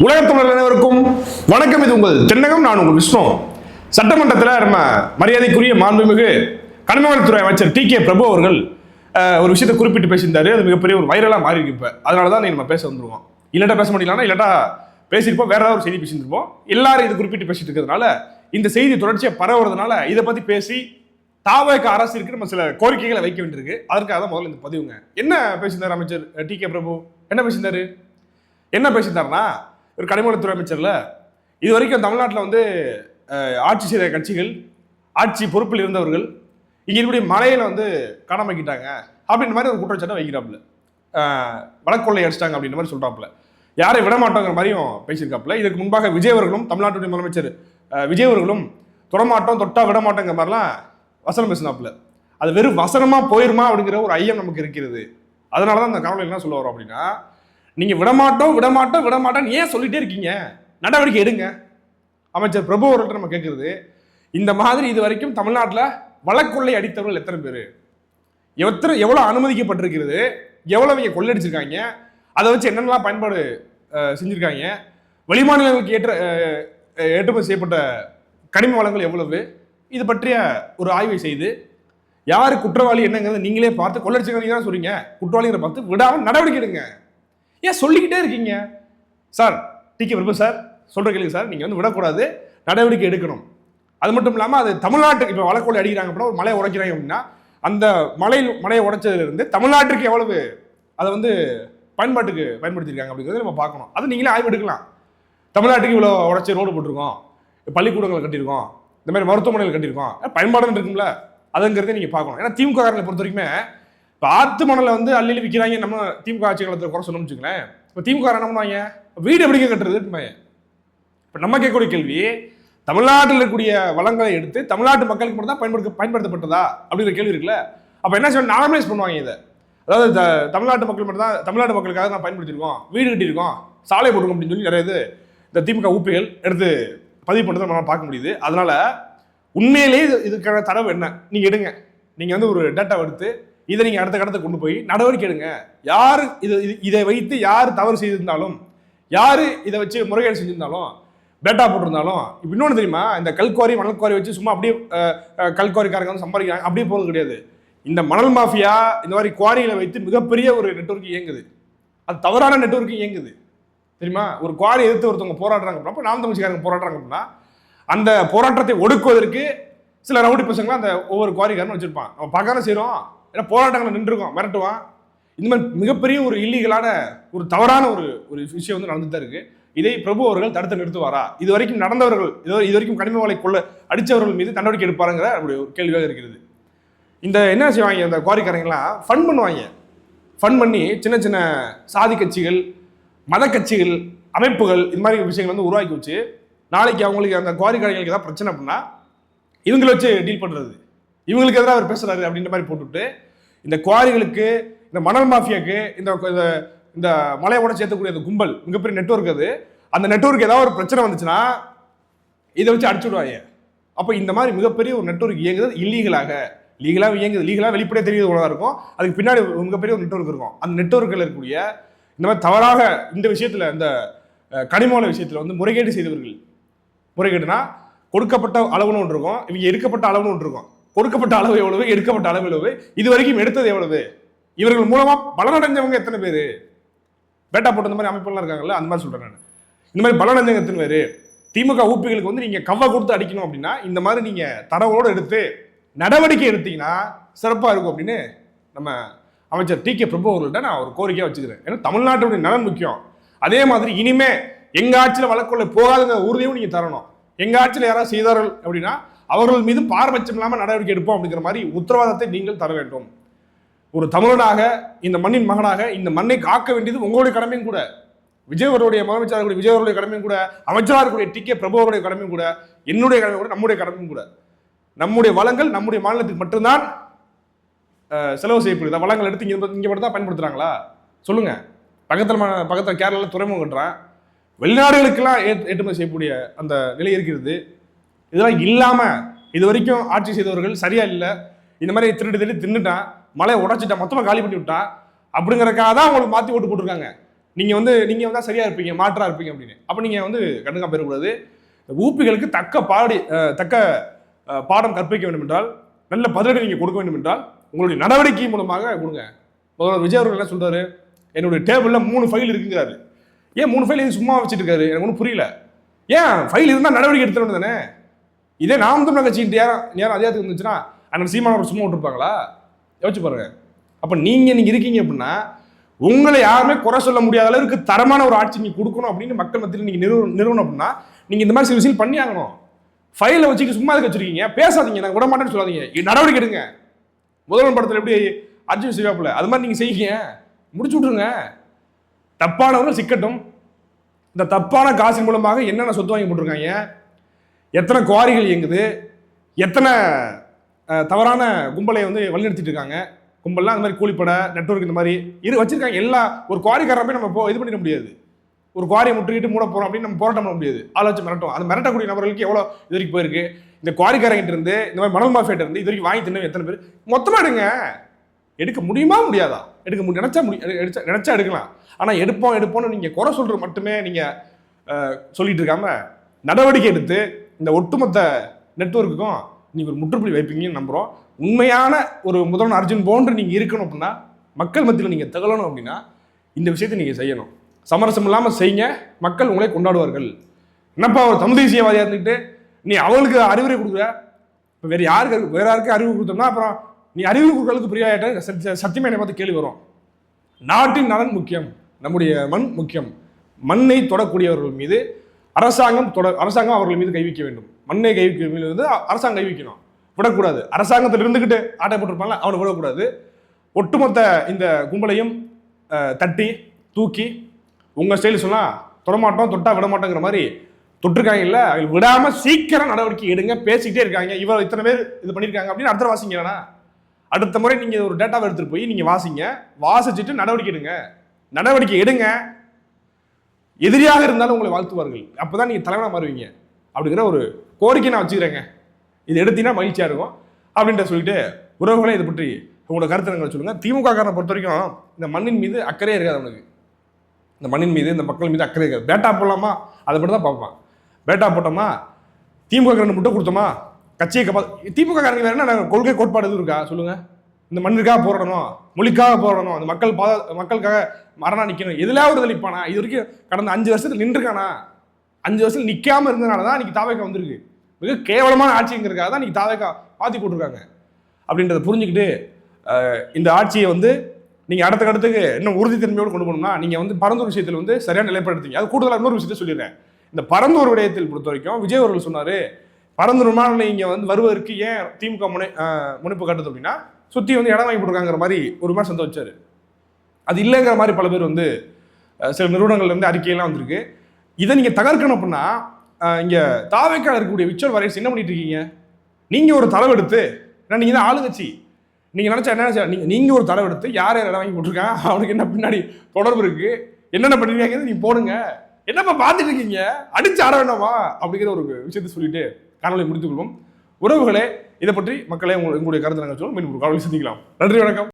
உலகத்தமிழர் அனைவருக்கும் வணக்கம். இது உங்கள் தென்னகம். நான் உங்கள் விஷ்ணு. சட்டமன்றத்தில் நம்ம மரியாதைக்குரிய மாண்புமிகு கனிமவளத்துறை அமைச்சர் டி.கே. பிரபு அவர்கள் ஒரு விஷயத்தை குறிப்பிட்டு பேசியிருந்தாரு. அது மிகப்பெரிய ஒரு வைரலாக மாறி இருக்கு. இப்போ அதனால தான் நம்ம பேச வந்துருவோம். இல்லாட்டா பேச முடியலன்னா இல்லாட்டா பேசியிருப்போம், வேற ஏதாவது ஒரு செய்தி பேசியிருப்போம். எல்லாரும் இது குறிப்பிட்டு பேசிட்டு இருக்கிறதுனால இந்த செய்தி தொடர்ச்சியாக பரவுறதுனால இதை பற்றி பேசி தாவக அரசிற்கு நம்ம சில கோரிக்கைகளை வைக்க வேண்டியிருக்கு. அதற்காக தான் முதல்ல இந்த பதிவுங்க. என்ன பேசியிருந்தார் அமைச்சர் டி.கே. பிரபு? என்ன பேசியிருந்தாருன்னா, ஒரு கனிமவளத்துறை அமைச்சர்ல இது வரைக்கும் தமிழ்நாட்டில் ஆட்சி செய்த கட்சிகள், ஆட்சி பொறுப்பில் இருந்தவர்கள் இங்கே இப்படி மலையில காணாமக்கிட்டாங்க அப்படின்ற மாதிரி ஒரு குற்றச்சாட்டை வைக்கிறாப்புல. வழக்கொள்ளை அடிச்சிட்டாங்க அப்படின்ற மாதிரி சொல்றாப்புல. யாரை விட மாட்டோங்கிற மாதிரியும் பேசியிருக்காப்புல. இதற்கு முன்பாக விஜய் அவர்களும், தமிழ்நாட்டுடைய முதலமைச்சர் விஜய் அவர்களும் தொடமாட்டோம், தொட்டா விட மாட்டோங்கிற மாதிரிலாம் வசனம் பேசினாப்புல. அது வெறும் வசனமா போயிருமா அப்படிங்கிற ஒரு ஐயம் நமக்கு இருக்கிறது. அதனாலதான் அந்த காணொலி என்ன சொல்ல வரோம் அப்படின்னா, நீங்க விடமாட்டோம் ஏன் சொல்லிட்டே இருக்கீங்க? நடவடிக்கை எடுங்க. அமைச்சர் பிரபு அவர்கள்ட்ட நம்ம கேட்கறது, இந்த மாதிரி இது வரைக்கும் தமிழ்நாட்டில் வழக்கொள்ளை அடித்தவர்கள் எத்தனை பேர், எவ்வளவு அனுமதிக்கப்பட்டிருக்கிறது, எவ்வளவு கொள்ளடிச்சிருக்காங்க, அதை வச்சு என்னென்னலாம் பயன்பாடு செஞ்சிருக்காங்க, வெளிமாநிலங்களுக்கு ஏற்றுமதி செய்யப்பட்ட கனிம வளங்கள் எவ்வளவு, இது பற்றிய ஒரு ஆய்வை செய்து யாரு குற்றவாளி என்னங்கிறத நீங்களே பார்த்து, கொள்ளடிச்சிருக்காங்க தான் சொல்றீங்க, குற்றவாளிகளை பார்த்து விடாமல் நடவடிக்கை எடுங்க. ஏன் சொல்லிக்கிட்டே இருக்கீங்க? Sir DK. பிரபு சார் சொல்ற கேளுங்க சார், நீங்க விடக்கூடாது, நடவடிக்கை எடுக்கணும். அது மட்டும் இல்லாமல் அது தமிழ்நாட்டுக்கு இப்போ வழக்கொள்ளை அடிக்கிறாங்க அப்படின்னா, ஒரு மலையை உடைக்கிறாங்க அப்படின்னா, அந்த மலையை உடைச்சதுல இருந்து தமிழ்நாட்டுக்கு எவ்வளவு அதை பயன்படுத்தியிருக்காங்க அப்படிங்கிறத நம்ம பார்க்கணும். அது நீங்களே ஆய்வு எடுக்கலாம். தமிழ்நாட்டுக்கு இவ்வளோ உடைச்சி ரோடு போட்டிருக்கோம், பள்ளிக்கூடங்களை கட்டியிருக்கோம், இந்த மாதிரி மருத்துவமனைகள் கட்டியிருக்கோம், பயன்பாடுன்னு இருக்கும்ல, அதுங்கிறத நீங்க பார்க்கணும். ஏன்னா திமுக காரங்களை பொறுத்த வரைக்குமே இப்போ ஆத்து மணலை அள்ளி விற்கிறாங்க. நம்ம திமுக ஆட்சி காலத்தில் குறை சொன்னோம்னு வச்சுங்களேன். இப்போ திமுக என்ன பண்ணுவாங்க, வீடு எப்படிங்க கட்டுறது? இப்போ நம்ம கேட்கக்கூடிய கேள்வி, தமிழ்நாட்டில் இருக்கக்கூடிய வளங்களை எடுத்து தமிழ்நாட்டு மக்களுக்கு மட்டும் தான் பயன்படுத்தப்பட்டதா அப்படிங்கிற கேள்வி இருக்குல்ல. அப்போ என்ன சொல்ல நார்மலைஸ் பண்ணுவாங்க இதை. அதாவது தமிழ்நாட்டு மக்கள் மட்டும் தான், தமிழ்நாட்டு மக்களுக்காக நான் பயன்படுத்தியிருக்கோம், வீடு கட்டியிருக்கோம், சாலை போட்டிருக்கோம் அப்படின்னு சொல்லி நிறைய இந்த திமுக ஊப்பிகள் எடுத்து பதிவு பண்ணுறதை நம்மளால் பார்க்க முடியுது. அதனால உண்மையிலேயே இதுக்கான தரவு என்ன நீங்க எடுங்க. நீங்க ஒரு டேட்டா எடுத்து இதை நீங்க அடுத்த கடத்தை கொண்டு போய் நடவடிக்கை எடுங்க. யாரு இதை வைத்து யார் தவறு செய்திருந்தாலும், யாரு இதை வச்சு முறைகேடு செஞ்சிருந்தாலும், டேட்டா போட்டிருந்தாலும், இப்போ இன்னொன்று தெரியுமா, இந்த கல்குவாரி மணல்குவாரி வச்சு சும்மா அப்படியே கல்குவாரிக்காரங்க சம்பாதிக்கிறாங்க, அப்படியே போகிறது கிடையாது. இந்த மணல் மாஃபியா இந்த மாதிரி குவாரிகளை வைத்து மிகப்பெரிய ஒரு நெட்வொர்க் இயங்குது. அது தவறான நெட்வொர்க் இயங்குது தெரியுமா. ஒரு குவாரி எதிர்த்து ஒருத்தவங்க போராடுறாங்க அப்படின்னா, நாம் தமிழ்ச்சிக்காரங்க போராடுறாங்க அப்படின்னா, அந்த போராட்டத்தை ஒடுக்குவதற்கு சில ரவுடி பசங்க அந்த ஒவ்வொரு குவாரிக்காரனும் வச்சிருப்பான். நம்ம பார்க்க செய்யறோம், ஏன்னா போராட்டங்களை நின்றுருக்கோம், மிரட்டுவான். இந்த மாதிரி மிகப்பெரிய ஒரு இல்லீகலான ஒரு தவறான ஒரு விஷயம் நடந்துட்டு இருக்கு. இதை பிரபு அவர்கள் தடுத்து நிறுத்துவாரா? இது வரைக்கும் நடந்தவர்கள், இது வரைக்கும் கனிம வளை கொள்ள அடித்தவர்கள் மீது நடவடிக்கை எடுப்பாருங்கிற அப்படி ஒரு கேள்வியாக இருக்கிறது. இந்த என்ன செய்வாங்க, இந்த குவாரிக்காரங்களாம் ஃபண்ட் பண்ணுவாங்க. ஃபண்ட் பண்ணி சின்ன சின்ன சாதி கட்சிகள், மத கட்சிகள், அமைப்புகள், இது மாதிரி விஷயங்கள் உருவாக்கி வச்சு, நாளைக்கு அவங்களுக்கு அந்த குவாரிக்காரங்களுக்கு ஏதாவது பிரச்சனை அப்படின்னா இவங்களை வச்சு டீல் பண்ணுறது, இவங்களுக்கு எதிராக அவர் பேசுறாரு அப்படின்ற மாதிரி போட்டுவிட்டு, இந்த குவாரிகளுக்கு, இந்த மணல் மாஃபியாவுக்கு, இந்த மலையோட சேர்த்தக்கூடிய அந்த கும்பல் மிகப்பெரிய நெட்வொர்க். அது அந்த நெட்வொர்க் ஏதாவது ஒரு பிரச்சனை வந்துச்சுன்னா இதை வச்சு அடிச்சு விடுவாங்க. அப்போ இந்த மாதிரி மிகப்பெரிய ஒரு நெட்வொர்க் இயங்குது லீகலாக இயங்குது. லீகலாக வெளிப்படையாக தெரியுது உலகம் இருக்கும். அதுக்கு பின்னாடி மிகப்பெரிய ஒரு நெட்வொர்க் இருக்கும். அந்த நெட்வொர்க்கில் இருக்கக்கூடிய இந்த மாதிரி தவறாக இந்த விஷயத்தில், இந்த கனிமவள விஷயத்தில் முறைகேடு செய்தவர்கள், முறைகேடுனா கொடுக்கப்பட்ட அளவுன்னு ஒன்று இருக்கும், இவங்க எடுக்கப்பட்ட அளவுன்னு ஒன்று இருக்கும். கொடுக்கப்பட்ட அளவு எவ்வளவு, எடுக்கப்பட்ட அளவு எவ்வளவு, இது வரைக்கும் எடுத்தது எவ்வளவு, இவர்கள் மூலமா பலனடைஞ்சவங்க எத்தனை பேர், பேட்டா போட்டு இந்த மாதிரி அமைப்புலாம் இருக்காங்கல்ல, அந்த மாதிரி சொல்றேன் நான். இந்த மாதிரி பலனடைஞ்சவங்க எத்தனை பேர், திமுக ஊப்பிகளுக்கு நீங்க கவ்வா கொடுத்து அடிக்கணும் அப்படின்னா இந்த மாதிரி நீங்க தரவோடு எடுத்து நடவடிக்கை எடுத்தீங்கன்னா சிறப்பா இருக்கும் அப்படின்னு நம்ம அமைச்சர் டி.கே. பிரபு அவர்கள்ட்ட நான் ஒரு கோரிக்கையா வச்சுக்கிறேன். ஏன்னா தமிழ்நாட்டுடைய நலன் முக்கியம். அதே மாதிரி இனிமே எங்க ஆட்சியில் வழக்கொள்ளை போகாதுங்கிற உறுதியும் நீங்க தரணும். எங்க ஆட்சியில் யாராவது செய்தார்கள் அப்படின்னா அவர்கள் மீது பாரபட்சம் இல்லாமல் நடவடிக்கை எடுப்போம் அப்படிங்கிற மாதிரி உத்தரவாதத்தை நீங்கள் தர வேண்டும். ஒரு தமிழனாக, இந்த மண்ணின் மகனாக இந்த மண்ணை காக்க வேண்டியது உங்களுடைய கடமையும் கூட, விஜய் அவருடைய முதலமைச்சர் விஜய் அவருடைய கடமையும் கூட, அமைச்சராக இருக்கக்கூடிய டி.கே. பிரபு அவருடைய கடமையும் கூட, என்னுடைய கடமை கூட, நம்முடைய கடமையும் கூட. நம்முடைய வளங்கள் நம்முடைய மாநிலத்துக்கு மட்டும்தான் செலவு செய்யப்படுது. வளங்கள் எடுத்து இங்க மட்டும் தான் பயன்படுத்துறாங்களா சொல்லுங்க. பக்கத்தில் கேரளாவில் துறைமுகம் கட்டுறான், வெளிநாடுகளுக்கெல்லாம் ஏற்றுமதி செய்யக்கூடிய அந்த நிலை இருக்கிறது. இதெல்லாம் இல்லாம இது வரைக்கும் ஆட்சி செய்தவர்கள் சரியா இல்லை, இந்த மாதிரி தின்னுட்டான், மலையை உடைச்சிட்டான், மொத்தமாக காலி பண்ணி விட்டான் அப்படிங்கிறக்காக தான் அவங்களுக்கு மாற்றி ஓட்டு போட்டிருக்காங்க. நீங்க வந்தா சரியா இருப்பீங்க, மாற்றா இருப்பீங்க அப்படின்னு. அப்ப நீங்க கண்டுக்காம போயிடக்கூடாது. ஊப்பிகளுக்கு தக்க பாடம் கற்பிக்க வேண்டும் என்றால், நல்ல பதிலடி நீங்க கொடுக்க வேண்டும் என்றால், உங்களுடைய நடவடிக்கை மூலமாக கொடுங்க. முதல்வர் விஜய் அவர்கள் என்ன சொல்றாரு, என்னுடைய டேபிள்ல 3 ஃபைல் இருக்குங்கிறாரு. ஏன் 3 ஃபைல் இது சும்மா வச்சுட்டு இருக்காரு? எனக்கு ஒன்றும் புரியல. ஏன் ஃபைல் இருந்தால் நடவடிக்கை எடுத்துட்டு தானே? இதே நாம் தமிழர் கட்சி நேரம் அதிகாரத்துக்கு வந்துச்சுன்னா அண்ணன் சீமான் அவர் சும்மா விட்டுருப்பாங்களா? யோசிச்சு பாருங்க. அப்ப நீங்க இருக்கீங்க அப்படின்னா உங்களை யாருமே குறை சொல்ல முடியாத அளவுக்கு தரமான ஒரு ஆட்சி நீங்க கொடுக்கணும் அப்படின்னு மக்கள் மத்தியில் நீங்க நிறுவனம் அப்படின்னா நீங்க இந்த மாதிரி சில விஷயம் பண்ணி ஆகணும். ஃபைலை வச்சுட்டு சும்மா இருக்க வச்சிருக்கீங்க, பேசாதீங்க, நான் விட மாட்டேன்னு சொல்லாதீங்க, நடவடிக்கை எடுங்க. முதல்வன் படத்தில் எப்படி அர்ஜுன் சிவாப்புல அது மாதிரி நீங்க செய்யுங்க, முடிச்சு விட்டுருங்க. தப்பானவர்கள் சிக்கட்டும். இந்த தப்பான காசின் மூலமாக என்னென்ன சொத்து வாங்கி போட்டிருக்காங்க, எத்தனை குவாரிகள் இயங்குது, எத்தனை தவறான கும்பலை வழிநடத்திட்டு இருக்காங்க. கும்பல்லாம் அந்த மாதிரி கூலிப்படை நெட்வொர்க் இந்த மாதிரி வச்சிருக்காங்க. எல்லா ஒரு குவாரிக்காரன் போய் நம்ம இது பண்ணிட முடியாது. ஒரு குவாரியை முற்றிக்கிட்டு மூட போறோம் அப்படின்னு நம்ம போராட்டம் பண்ண முடியாது. ஆள் வச்சு மிரட்டும். அது மிரட்டக்கூடிய நபர்களுக்கு எவ்வளோ இது வரைக்கும் போயிருக்கு. இந்த குவாரிக்காரங்கிட்ட இருந்து இந்த மாதிரி மணல் மாஃபியாட்ட இருந்து இது வரைக்கும் வாங்கி தின்னு எத்தனை பேர் மொத்தமா எடுக்க முடியுமா முடியாதா? நினைச்சா எடுக்கலாம். ஆனா எடுப்போம்னு நீங்க குறை சொல்றது மட்டுமே நீங்க சொல்லிட்டு இருக்காம நடவடிக்கை எடுத்து இந்த ஒட்டுமொத்த நெட்வொர்க்குக்கும் நீங்க ஒரு முற்றுப்புள்ளி வைப்பீங்கன்னு நம்புறோம். உண்மையான ஒரு முதல்வர் அர்ஜுன் போன்று நீங்க இருக்கணும் அப்படின்னா, மக்கள் மத்தியில் நீங்க திகழணும் அப்படின்னா இந்த விஷயத்தை நீங்க செய்யணும். சமரசம் இல்லாமல் செய்யுங்க, மக்கள் உங்களை கொண்டாடுவார்கள். என்னப்பா ஒரு தமிழ் தேசியவாதியா இருந்துட்டு நீ அவளுக்கு அறிவுரை கொடுக்குற, வேற யாருக்கு அறிவு கொடுத்தோம்னா அப்புறம் நீ அறிவு கொடுக்கறதுக்கு பிரியாட்ட சத்தியமா என்னை பார்த்து கேள்வி வரும். நாட்டின் நலன் முக்கியம், நம்முடைய மண் முக்கியம். மண்ணை தொடக்கூடியவர்கள் மீது அரசாங்கம் அவர்கள் மீது கை வைக்க வேண்டும். மண்ணை கை வைக்க மீது அரசாங்கம் கை வைக்கணும், விடக்கூடாது. அரசாங்கத்தில் இருந்துகிட்டு ஆட்டை போட்டிருப்பாங்க, அவனை விடக்கூடாது. ஒட்டுமொத்த இந்த கும்பலையும் தட்டி தூக்கி உங்க ஸ்டைல் சொன்னா தொடமாட்டோம், தொட்டா விட மாட்டோங்கிற மாதிரி தொட்டிருக்காங்க. இல்ல விடாம சீக்கிரம் நடவடிக்கை எடுங்க. பேசிக்கிட்டே இருக்காங்க, இவர் இத்தனை பேர் இது பண்ணியிருக்காங்க அப்படின்னு அடுத்த வாசிங்கன்னா அடுத்த முறை நீங்க ஒரு டேட்டாவை எடுத்துட்டு போய் நீங்க வாசிச்சுட்டு நடவடிக்கை எடுங்க. எதிரியாக இருந்தாலும் உங்களை வாழ்த்துவார்கள். அப்பதான் நீங்க தலைவனா மாறுவீங்க அப்படிங்கிற ஒரு கோரிக்கை நான் வச்சுக்கிறேங்க. இது எடுத்தீங்கன்னா மகிழ்ச்சியா இருக்கும் அப்படின்ட்டு சொல்லிட்டு உறவுகளை இதை பற்றி உங்களோட கருத்துங்களை சொல்லுங்க. திமுக காரனை பொறுத்த வரைக்கும் இந்த மண்ணின் மீது அக்கறையே இருக்காது அவனுக்கு. இந்த மண்ணின் மீது இந்த மக்கள் மீது அக்கறை இருக்காது. பேட்டா போடலாமா அதை மட்டும் தான் பார்ப்பான். பேட்டா போட்டோமா, திமுக காரன் மட்டும் கொடுத்தோமா, கட்சியை திமுக காரங்க வேற என்ன கொள்கை கோட்பாடு எதுவும் இருக்கா சொல்லுங்க? இந்த மண்ணுக்காக போராடணும், மொழிக்காக போராடணும், அந்த மக்களுக்காக மரணம் நிற்கணும், எதுல ஒரு நிற்பானா? இது வரைக்கும் கடந்த 5 வருஷத்துல நின்றுருக்கானா? 5 வருஷத்துல நிற்காம இருந்ததுனால தான் இன்னைக்கு தாவேக்கா வந்திருக்கு. மிக கேவலமான ஆட்சிங்கிறதுக்காக தான் இன்னைக்கு தாவேக்கா பாத்தி போட்டிருக்காங்க. அப்படின்றத புரிஞ்சுக்கிட்டு இந்த ஆட்சியை நீங்க அடுத்த கட்டத்துக்கு இன்னும் உறுதித்தன்மையோடு கொண்டு போகணும்னா நீங்க பரந்தூர் விஷயத்தில் சரியான நிலைப்படுத்துங்க. அது கூடுதலாக இன்னொரு விஷயத்தை சொல்லிடுறேன். இந்த பரந்தூர் விடயத்தில் பொறுத்த வரைக்கும் விஜய் அவர்கள் சொன்னாரு, பரந்தூர் விமான நிலையம் இங்க வருவதற்கு ஏன் திமுக முனைப்பு காட்டுது அப்படின்னா சுத்தி இடம் வாங்கி போட்டிருக்காங்கிற மாதிரி ஒரு விமர்சனத்தை வச்சாரு. அது இல்லைங்கிற மாதிரி பல பேர் சில நிறுவனங்கள்ல இருந்து அறிக்கையெல்லாம் வந்திருக்கு. இதை நீங்க தகர்க்கணும் அப்படின்னா இங்க தாவேக்கால இருக்கக்கூடிய விர்ச்சுவல் வாரியர்ஸ் என்ன பண்ணிட்டு இருக்கீங்க? நீங்க ஒரு தலைவெடுத்து, நீங்க தான் ஆளுங்கட்சி, நீங்க நினைச்சா என்ன நீங்க ஒரு தலைவெடுத்து யார் இடம் வாங்கி போட்டிருக்காங்க, அவனுக்கு என்ன பின்னாடி தொடர்பு இருக்கு, என்னென்ன பண்ணிருக்காங்க நீங்க போடுங்க. என்னப்பா பார்த்துட்டு இருக்கீங்க, அடிச்சு ஆட வேண்டாமா அப்படிங்கிற ஒரு விஷயத்தை சொல்லிட்டு காணொலியை முடித்துக் கொள்வோம். உறவுகளே, இதை பற்றி மக்களே உங்களுடைய கருத்து நாங்கள் சொல்லுவோம். மீண்டும் ஒரு காணொலி சந்திக்கலாம். நன்றி, வணக்கம்.